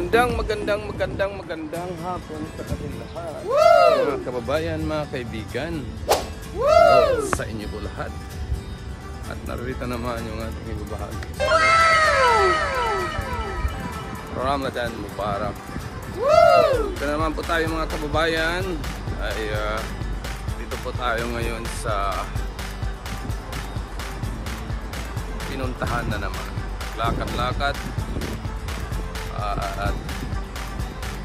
Magandang hapon sa ating lahat. Mga kababayan, mga kaibigan. Hello sa inyo po lahat. At narito naman yung ating ibabahagi. Ramadan Mubarak. Ito naman po tayo mga kababayan. Ay dito po tayo ngayon sa pinuntahan na naman. Lakad-lakad. At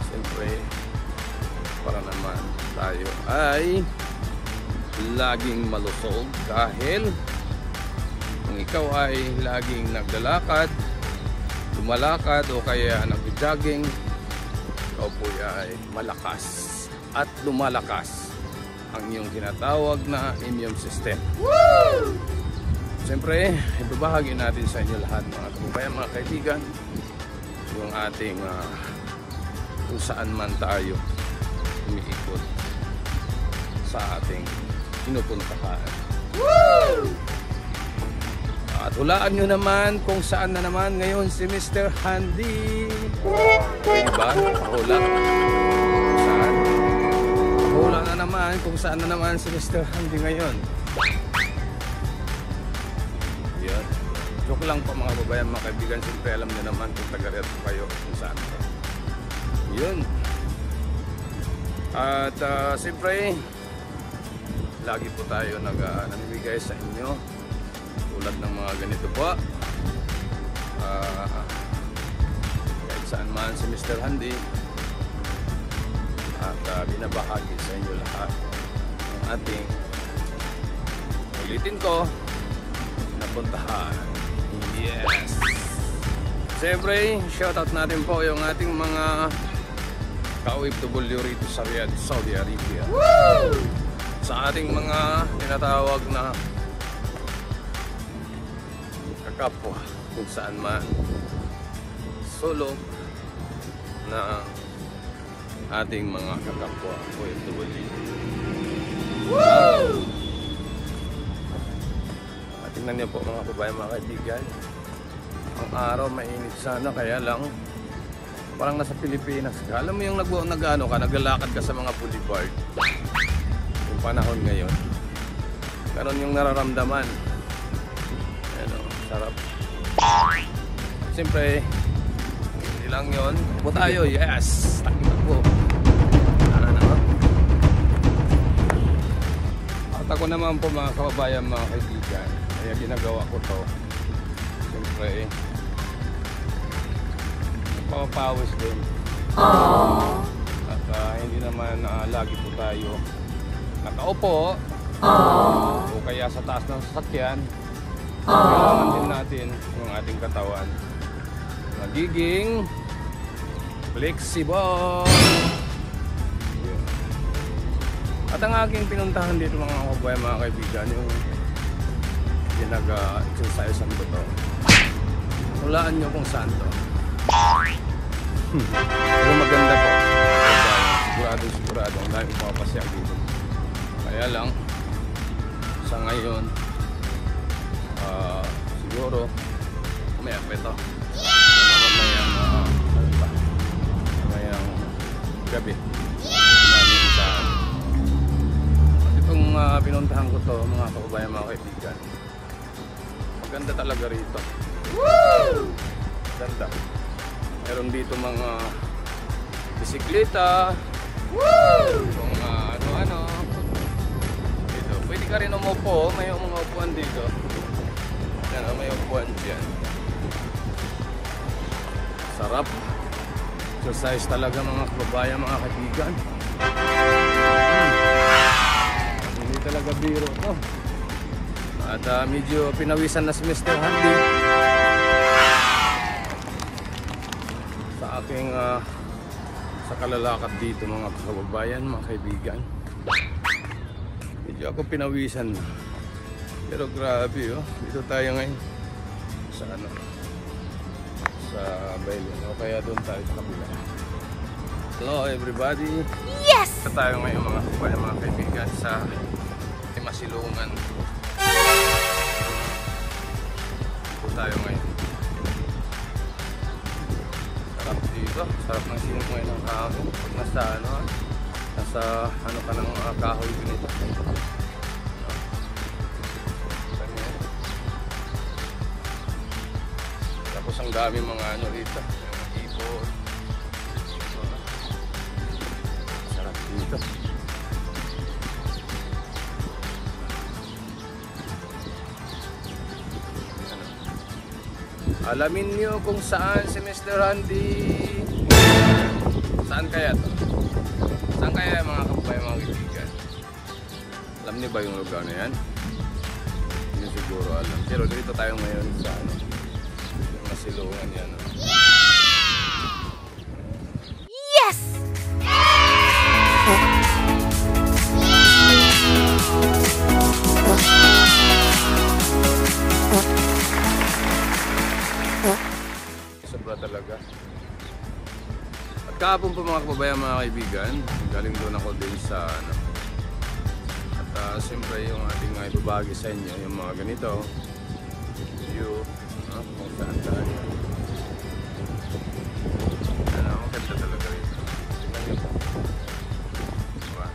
siyempre para naman tayo ay laging malusog dahil kung ikaw ay laging naglalakad, lumalakad o kaya nag-jogging, ikaw po ay malakas at lumalakas ang iyong tinatawag na immune system. Siyempre, ibabahagi natin sa inyo lahat mga kababayan, mga kaibigan, yung ating kung saan man tayo umiikot sa ating pinupuntahan. At hulaan nyo naman kung saan na naman ngayon si Mr. Handy. Diba? Hula. Saan? Hula na naman kung saan na naman si Mr. Handy ngayon. Yan. Joke lang po mga babayan, mga kaibigan. Siyempre alam nyo naman kung taga-reto kayo kung saan po. Yun. At siyempre lagi po tayo namimigay sa inyo tulad ng mga ganito po. Kahit saan man si Mr. Handy. At binabahagi sa inyo lahat ng ating, ulitin ko, napuntahan. Yes. Siyempre, shoutout natin po yung ating mga ka-OFW rito sa Riyadh, Saudi Arabia. Sa ating mga tinatawag na kakapwa kung saan man sulok na ating mga kakapwa OFW. Tingnan niyo po mga kababayan, mga kaibigan. Ang araw mainit sana, kaya lang parang nasa Pilipinas ka. Alam mo yung naglalakad ka sa mga boulevard yung panahon ngayon, ganon yung nararamdaman. Ano, sarap. Siyempre hindi lang yun po tayo. Yes, takot po. At ako naman po mga kababayan, mga kaibigan, kaya ginagawa ko to, siyempre papawis din. At hindi naman lagi po tayo nakaupo o kaya sa taas ng sasakyan. Kailangan din natin yung ating katawan magiging flexible. At ang aking pinuntahan dito mga kababayan, mga kaibigan, yung nag-exercise ang to. Hulaan nyo kung saan to. Pero maganda po. Sigurado ang dahil pumapasya dito. Kaya lang sa ngayon siguro may apeto. Mamayang gabi. Itong pinuntahan ko to mga kababayan, mga kaibigan, maganda talaga rito. Ganda. Meron dito mga bisikleta, mga ano-ano dito. Pwede ka rin umupo, may mga upuan dito. Yan, may upuan dyan. Sarap. Exercise talaga mga kababayan, mga kaibigan. Hindi talaga biro to. At medyo pinawisan na si Mr. Handy sa aking sa kalalakad dito mga kababayan, mga kaibigan. Medyo ako pinawisan na. Pero grabe dito tayo ngayon sa sa Bailey o kaya doon tayo sa kabila. Hello everybody. Yes! Ito tayo ngayon mga kababayan, mga kaibigan, sa Masilungan. Ito tayo ngayon. Sarap dito. Ito, sarap ng simoy ng hangin. Pag nasa ano ka ng kahoy ganito. Tapos ang dami mga ano dito, mga ibon. Sarap dito. Alamin niyo kung saan si Mr. Randy. Saan kaya to? Saan kaya mga kababayan, mga kaibigan? Alam niyo ba yung lugar na yan? Hindi siguro alam. Pero dito tayo ngayon sa ano, yung masilungan yan. Yes! Sobra talaga. At kahapon po mga kababayan, mga kaibigan, galing doon ako din sa ano. At siyempre yung ating ibabagi sa inyo, yung mga ganito view, kung saan tayo. Ano, maganda talaga ito. Tingnan nyo po. Diba?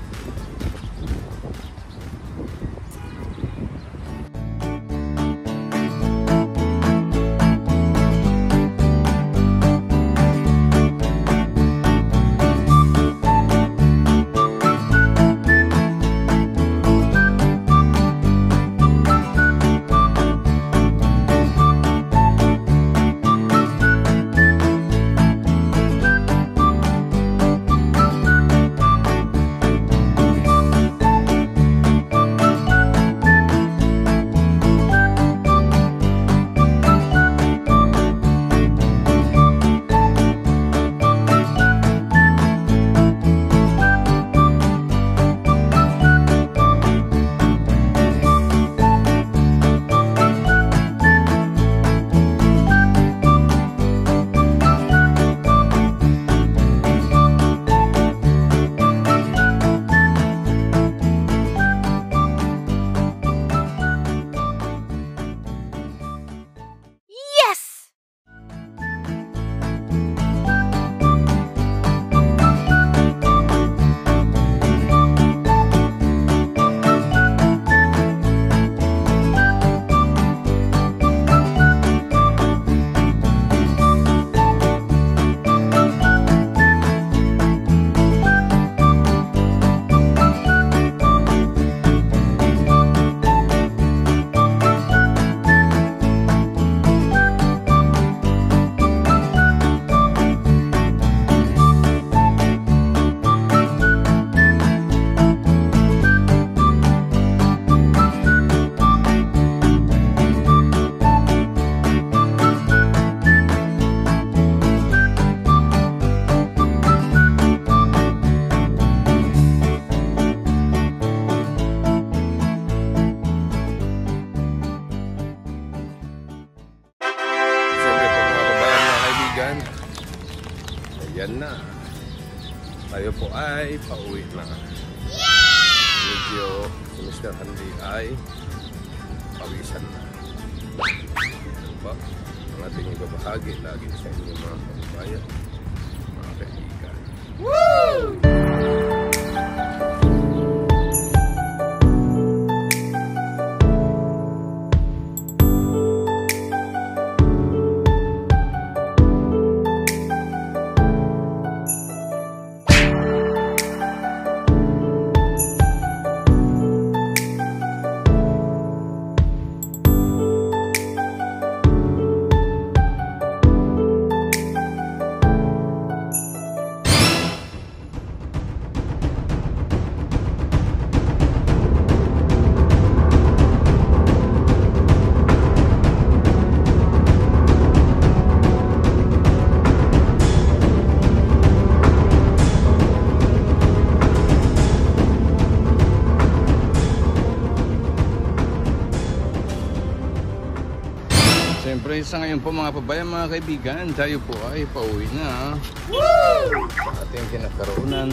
Ayan na. Tayo po ay pauwi na. Medyo si Mr. Handy ay pawisan na. Ano ba? Ang ating ibabahagi lagi sa inyo mga kababayan, mga kaibigan. Woo! Siyempre sa ngayon po mga kababayan, mga kaibigan, tayo po ay pauwi na sa ating kinakaroon.